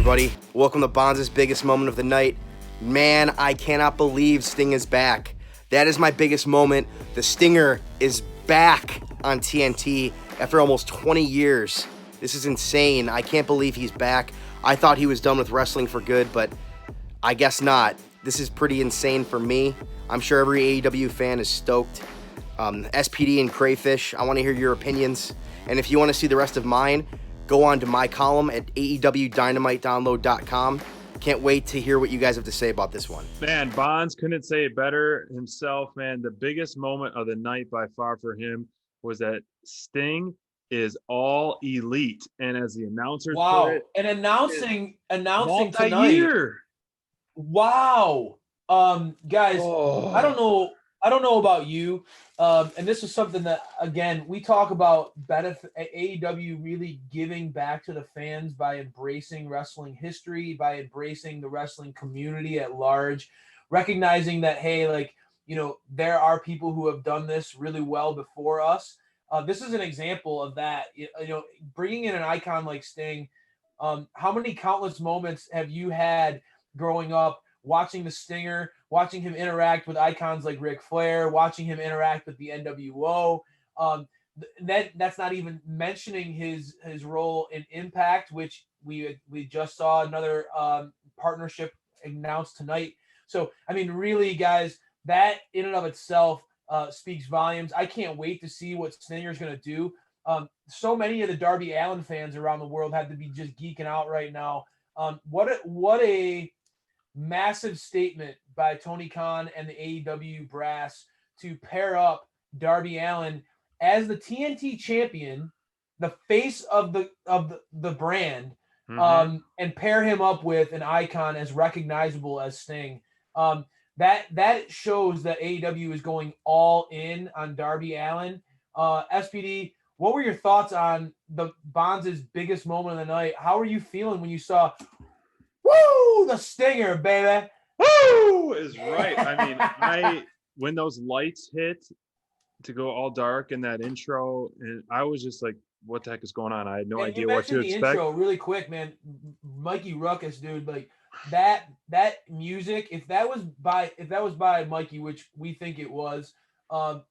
everybody? Welcome to Bonds' biggest moment of the night. Man, I cannot believe Sting is back. That is my biggest moment. The Stinger is back on TNT after almost 20 years. This is insane. I can't believe he's back. I thought he was done with wrestling for good, but I guess not. This is pretty insane for me. I'm sure every AEW fan is stoked. SPD and Crayfish, I want to hear your opinions. And if you want to see the rest of mine, go on to my column at AEWDynamiteDownload.com. Can't wait to hear what you guys have to say about this one. Man, Bonds couldn't say it better himself, man. The biggest moment of the night by far for him was that Sting is all elite. And as the announcers put it, and announcing tonight. Year. Wow. Guys, I don't know about you. And this is something that, again, we talk about AEW really giving back to the fans by embracing wrestling history, by embracing the wrestling community at large, recognizing that, hey, there are people who have done this really well before us. This is an example of that. Bringing in an icon like Sting. How many countless moments have you had growing up watching the Stinger, watching him interact with icons like Ric Flair, watching him interact with the NWO? That's not even mentioning his role in Impact, which we just saw another partnership announced tonight. So, I mean, really, guys, that in and of itself speaks volumes. I can't wait to see what Stinger's going to do. So many of the Darby Allin fans around the world have to be just geeking out right now. What a massive statement by Tony Khan and the AEW brass to pair up Darby Allin as the TNT champion, the face of the brand, and pair him up with an icon as recognizable as Sting. That shows that AEW is going all in on Darby Allin. SPD, what were your thoughts on the Bonds' biggest moment of the night? How are you feeling when you saw "Woo, the Stinger, baby"? Woo is right. I mean, when those lights hit to go all dark in that intro, and I was just like, what the heck is going on? I had no idea what to expect. Intro really quick, man. Mikey Ruckus, dude, like that music, if that was by Mikey, which we think it was,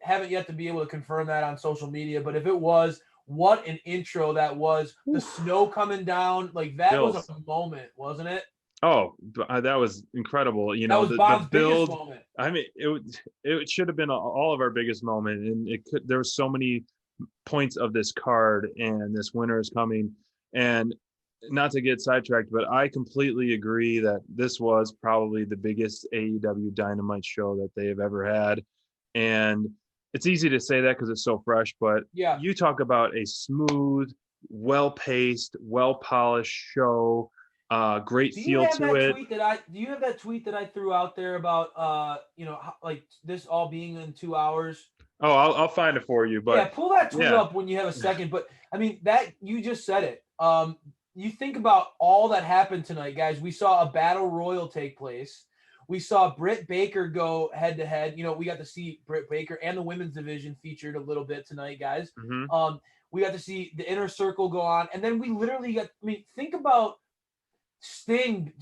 haven't yet to be able to confirm that on social media, but if it was, what an intro that was. The snow coming down, like that was a moment, wasn't it? Oh, that was incredible. That was Bob's the build. Biggest moment. I mean, it should have been all of our biggest moment, and there were so many points of this card, and this winter is coming. And not to get sidetracked, but I completely agree that this was probably the biggest AEW Dynamite show that they have ever had. And it's easy to say that because it's so fresh, but yeah, you talk about a smooth, well-paced, well-polished show. Great feel to it. Do you have that tweet that I threw out there about like this all being in 2 hours? Oh, I'll find it for you. But yeah, pull that tweet up when you have a second. But I mean, that you just said it. You think about all that happened tonight, guys. We saw a battle royal take place. We saw Britt Baker go head to head. We got to see Britt Baker and the women's division featured a little bit tonight, guys. Mm-hmm. We got to see the Inner Circle go on, and then we literally got. I mean, think about Sting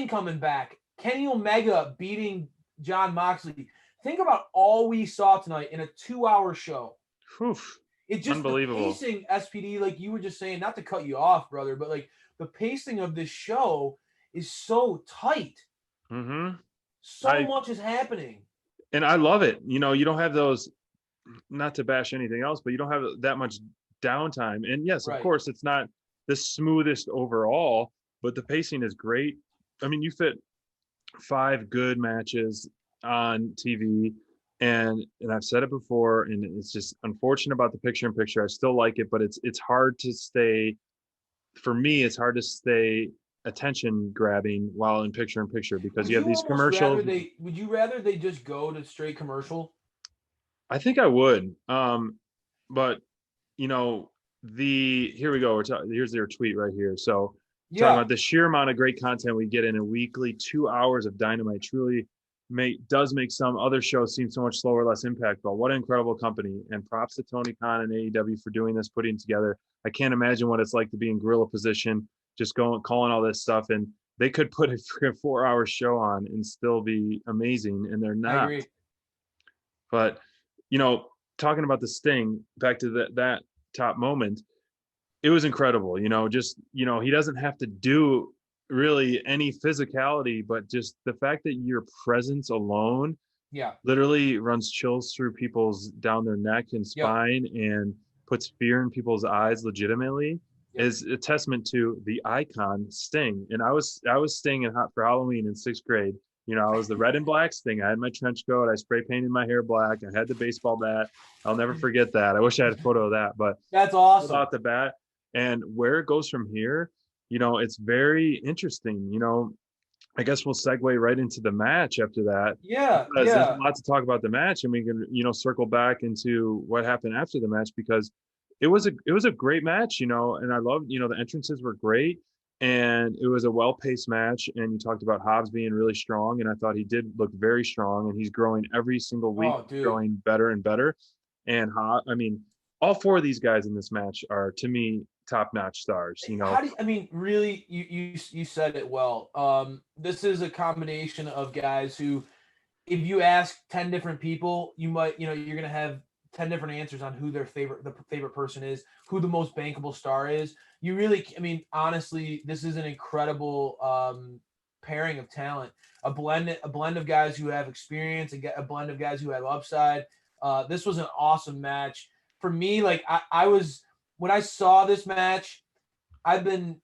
coming back, Kenny Omega beating Jon Moxley. Think about all we saw tonight in a 2-hour show. Oof. It's just unbelievable. The pacing, SPD, like you were just saying, not to cut you off, brother, but like the pacing of this show is so tight. Mm-hmm. So much is happening. And I love it. You don't have those, not to bash anything else, but you don't have that much downtime. And yes, right. Of course, it's not the smoothest overall, but the pacing is great. I mean, you fit 5 good matches on TV, and I've said it before, and it's just unfortunate about the picture-in-picture. I still like it, but it's hard to stay. For me, it's hard to stay attention grabbing while in picture-in-picture because you have these commercials. Would you rather they just go to straight commercial? I think I would, but here we go. Here's their tweet right here. So. Yeah. Talking about the sheer amount of great content we get in a weekly 2 hours of Dynamite truly does make some other shows seem so much slower, less impactful. What an incredible company. And props to Tony Khan and AEW for doing this, putting it together. I can't imagine what it's like to be in gorilla position, just calling all this stuff, and they could put a freaking 4-hour show on and still be amazing, and they're not. I agree. But talking about the Sting, back to that top moment, it was incredible. Just he doesn't have to do really any physicality, but just the fact that your presence alone literally runs chills through people's down their neck and spine and puts fear in people's eyes legitimately is a testament to the icon Sting. And I was Sting for Halloween in 6th grade. I was the red and black Sting. I had my trench coat. I spray painted my hair black. I had the baseball bat. I'll never forget that. I wish I had a photo of that, but that's awesome. Out the bat. And where it goes from here, it's very interesting. I guess we'll segue right into the match after that. Yeah. There's a lot to talk about the match, and we can, circle back into what happened after the match, because it was a great match, and I loved, the entrances were great, and it was a well-paced match. And you talked about Hobbs being really strong, and I thought he did look very strong, and he's growing every single week, growing better and better. And all 4 of these guys in this match are, to me, top-notch stars. Really, you said it well. This is a combination of guys who, if you ask 10 different people, you might, you're going to have 10 different answers on who the favorite person is, who the most bankable star is. You really, honestly, this is an incredible pairing of talent, a blend of guys who have experience, a blend of guys who have upside. This was an awesome match for me. Like I was, when I saw this match, I've been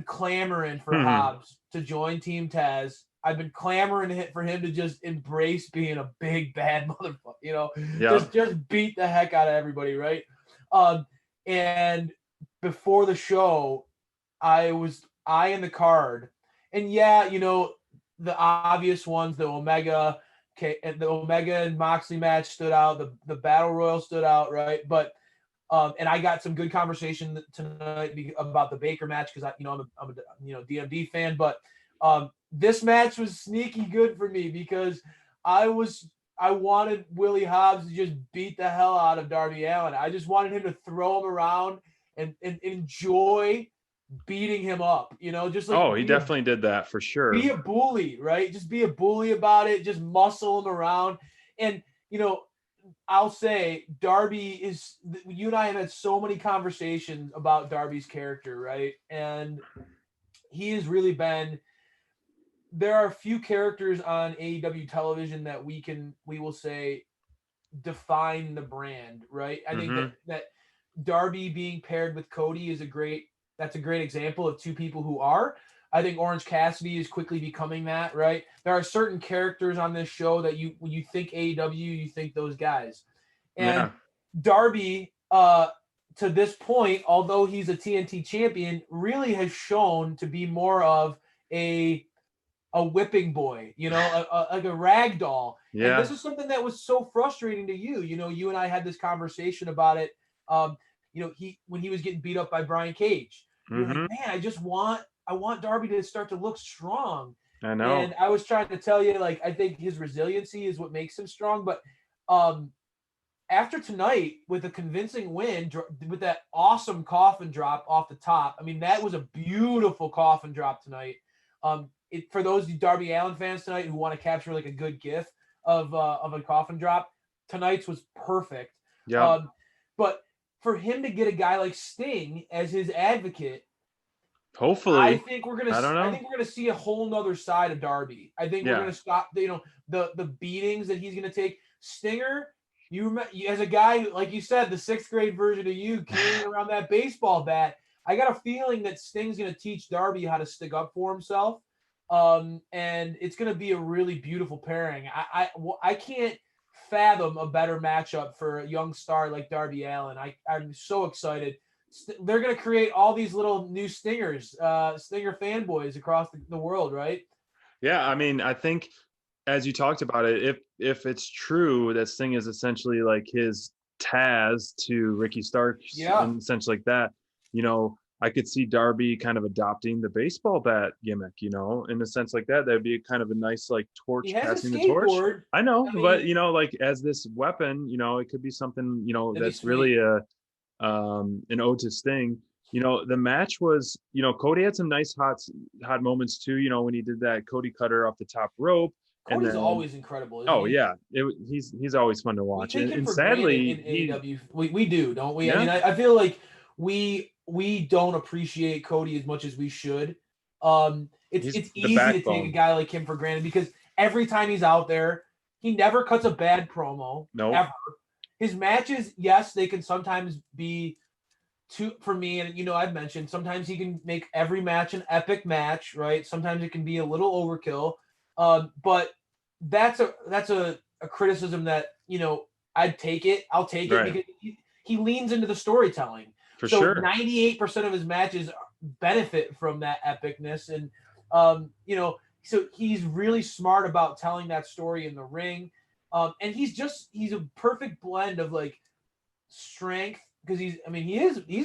clamoring for Hobbs to join Team Taz. I've been clamoring for him to just embrace being a big bad motherfucker, just beat the heck out of everybody, right? And before the show, I was eyeing the card, and the obvious ones, the Omega and Moxley match stood out, the Battle Royal stood out, right? But and I got some good conversation tonight about the Baker match, because I'm a DMD fan, but this match was sneaky good for me, because I wanted Willie Hobbs to just beat the hell out of Darby Allin. I just wanted him to throw him around and enjoy beating him up, just like, he definitely did that for sure. Be a bully, right? Just be a bully about it. Just muscle him around. And, I'll say Darby you and I have had so many conversations about Darby's character, right? And he has really been, there are a few characters on AEW television that we will say define the brand, right? I think that Darby being paired with Cody that's a great example of 2 people who are. I think Orange Cassidy is quickly becoming that, right? There are certain characters on this show that when you think AEW, you think those guys. And Darby, to this point, although he's a TNT champion, really has shown to be more of a whipping boy, like a rag doll. Yeah. And this is something that was so frustrating to you. You and I had this conversation about it. When he was getting beat up by Brian Cage, you're like, man, I want Darby to start to look strong. I know. And I was trying to tell you, like, I think his resiliency is what makes him strong. But after tonight, with a convincing win, with that awesome coffin drop off the top, that was a beautiful coffin drop tonight. For those Darby Allin fans tonight who want to capture like a good gif of a coffin drop, tonight's was perfect. Yeah. But for him to get a guy like Sting as his advocate, hopefully, I think we're gonna see a whole nother side of Darby. I think we're gonna stop the beatings that he's gonna take. Stinger, you as a guy, like you said, the 6th grade version of you carrying around that baseball bat. I got a feeling that Sting's gonna teach Darby how to stick up for himself. And it's gonna be a really beautiful pairing. I can't fathom a better matchup for a young star like Darby Allin. I'm so excited. They're going to create all these little new Stinger fanboys across the world, right? Yeah, I think, as you talked about it, if it's true that Sting is essentially like his Taz to Ricky Starks, and essentially like that, I could see Darby kind of adopting the baseball bat gimmick, in a sense like that. That'd be kind of a nice, like, torch, passing the torch. I know, but like, as this weapon, it could be something, that's really an ode to Sting. The match was, Cody had some nice hot moments too. When he did that Cody cutter off the top rope, and Cody's then always incredible, isn't oh he? yeah, he's always fun to We watch, take him and for granted sadly in AEW. We do, don't we? I yeah, mean, I feel like we don't appreciate Cody as much as we should. he's It's the easy to take a backbone. guy like him for granted because every time he's out there, he never cuts a bad promo Nope. ever. His matches, yes, they can sometimes be too for me, and I've mentioned sometimes he can make every match an epic match, right? Sometimes it can be a little overkill, but that's a criticism that I'd take it. I'll take it Right. because he leans into the storytelling. For So sure. 98% of his matches benefit from that epicness, and so he's really smart about telling that story in the ring. And he's a perfect blend of like strength because he's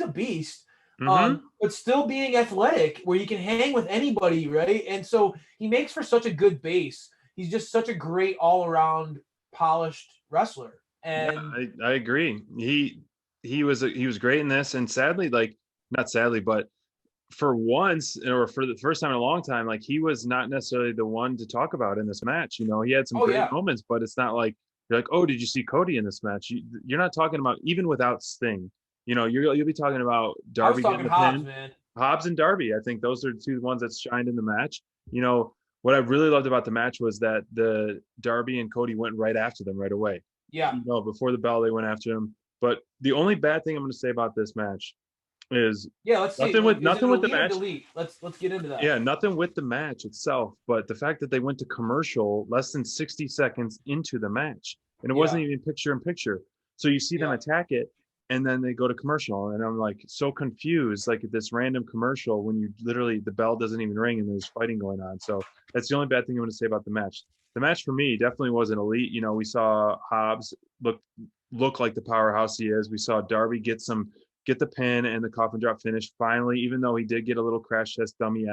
a beast, Mm-hmm. but still being athletic where he can hang with anybody, right? And so he makes for such a good base. He's just such a great all around polished wrestler. Yeah, And I agree. He was great in this, and sadly, like not sadly, but for once or for the first time in a long time, like he was not necessarily the one to talk about in this match. He had some oh great yeah, moments, but it's not like you're like, oh, did you see Cody in this match? You're not talking about even without Sting. You'll be talking about I was Darby getting talking the Hobbs, pin, man. Hobbs and Darby. I think those are the two ones that shined in the match. What I really loved about the match was that the Darby and Cody went right after them right away. Yeah, Before the bell, they went after him. But the only bad thing I'm going to say about this match is yeah. Let's see. nothing with Is it nothing with the elite or match. delete? Let's get into that. Yeah, nothing with the match itself, but the fact that they went to commercial less than 60 seconds into the match, and it wasn't Yeah, even picture in picture. So you see them yeah. attack it, and then they go to commercial, and I'm like so confused, like this random commercial when you literally the bell doesn't even ring and there's fighting going on. So that's the only bad thing I'm going to say about the match. The match for me definitely wasn't elite. We saw Hobbs look like the powerhouse he is. We saw Darby get the pin and the coffin drop finish finally, even though he did get a little crash test dummy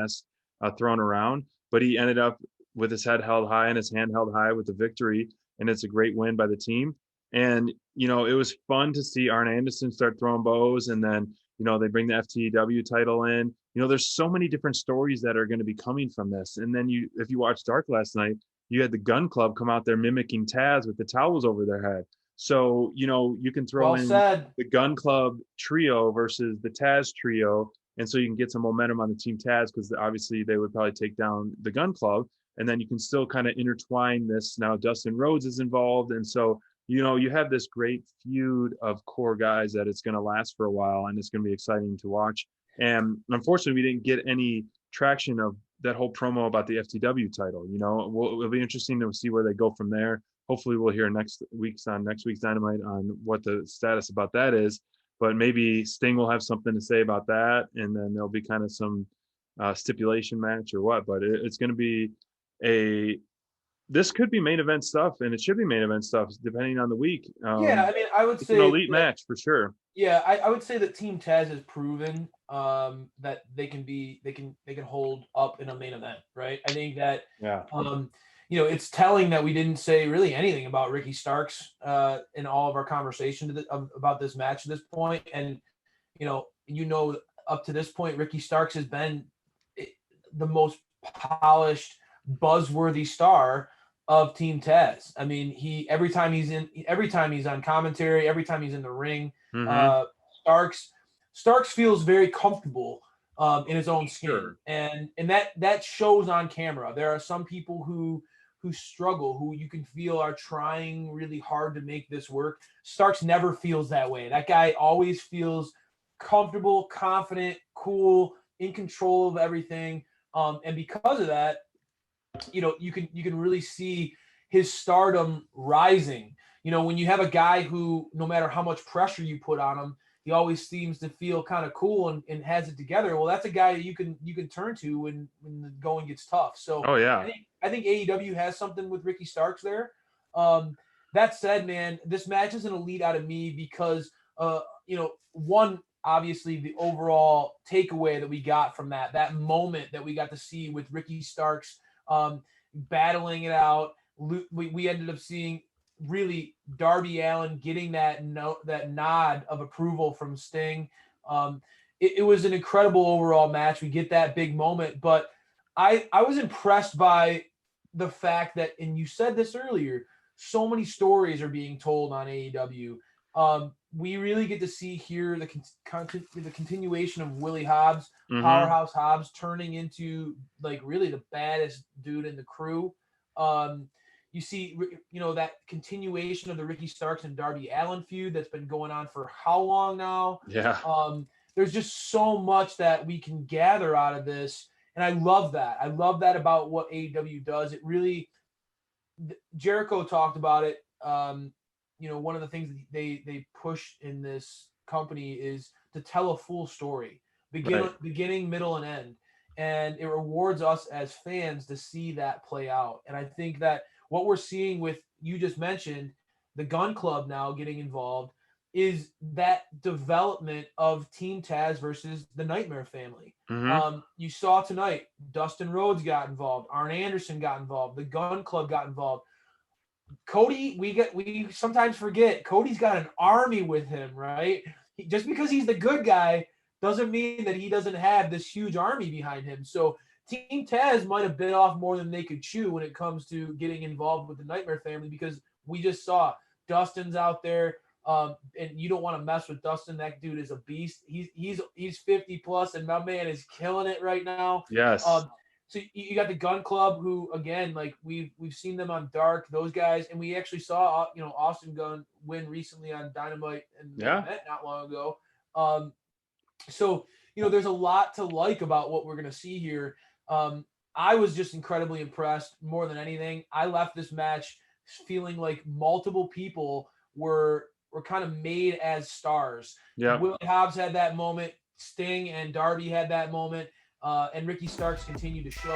thrown around, but he ended up with his head held high and his hand held high with the victory, and it's a great win by the team. And it was fun to see Arn Anderson start throwing bows, and then they bring the FTW title in. There's so many different stories that are going to be coming from this. And then if you watched Dark last night, you had the Gun Club come out there mimicking Taz with the towels over their head. So, you can throw Well in said. the Gun Club trio versus the Taz trio. And so you can get some momentum on the Team Taz because obviously they would probably take down the Gun Club. And then you can still kind of intertwine this. Now Dustin Rhodes is involved. And so, you have this great feud of core guys that it's going to last for a while, and it's going to be exciting to watch. And unfortunately, we didn't get any traction of that whole promo about the FTW title. It'll be interesting to see where they go from there. Hopefully we'll hear next week's Dynamite on what the status about that is, but maybe Sting will have something to say about that, and then there'll be kind of some stipulation match or what. But it's going to be this could be main event stuff, and it should be main event stuff depending on the week. Yeah, I mean, I would It's say an elite that, match for sure. yeah, I would say that Team Taz has proven that they can hold up in a main event, right? I think that Yeah. it's telling that we didn't say really anything about Ricky Starks in all of our conversation about this match at this point. And up to this point, Ricky Starks has been the most polished, buzzworthy star of Team Taz. I mean, every time he's on commentary, every time he's in the ring, Mm-hmm. Starks feels very comfortable in his own skin, Sure. and that shows on camera. There are some people who struggle, who you can feel are trying really hard to make this work. Starks never feels that way. That guy always feels comfortable, confident, cool, in control of everything. And because of that, you can really see his stardom rising. When you have a guy who, no matter how much pressure you put on him, he always seems to feel kind of cool and has it together. Well, that's a guy that you can turn to when the going gets tough. So Oh yeah. I think AEW has something with Ricky Starks there. That said, man, this match is an elite out of me because one, obviously the overall takeaway that we got from that moment that we got to see with Ricky Starks battling it out. We ended up seeing really Darby Allin getting that nod of approval from Sting. it was an incredible overall match. We get that big moment, but I was impressed by the fact that, and you said this earlier, so many stories are being told on AEW. We really get to see here the continuation of Willie Hobbs, Powerhouse Hobbs, turning into like really the baddest dude in the crew. You see, that continuation of the Ricky Starks and Darby Allin feud that's been going on for how long now? Yeah. There's just so much that we can gather out of this. And I love that. I love that about what AEW does. It really, Jericho talked about it. One of the things that they push in this company is to tell a full story, beginning, middle, and end. And it rewards us as fans to see that play out. And I think that what we're seeing with, you just mentioned, the Gun Club now getting involved, is that development of Team Taz versus the Nightmare Family. You saw tonight, Dustin Rhodes got involved, Arn Anderson got involved, the Gun Club got involved. Cody, we sometimes forget, Cody's got an army with him, right? Just because he's the good guy doesn't mean that he doesn't have this huge army behind him. So Team Taz might have bit off more than they could chew when it comes to getting involved with the Nightmare Family, because we just saw Dustin's out there. And you don't want to mess with Dustin. That dude is a beast. He's 50 plus, and my man is killing it right now. Yes. So you got the Gun Club, who again, like we've seen them on Dark, those guys, and we actually saw Austin Gunn win recently on Dynamite and not long ago. So there's a lot to like about what we're gonna see here. I was just incredibly impressed more than anything. I left this match feeling like multiple people were kind of made as stars. Yeah. Willie Hobbs had that moment. Sting and Darby had that moment. And Ricky Starks continued to show.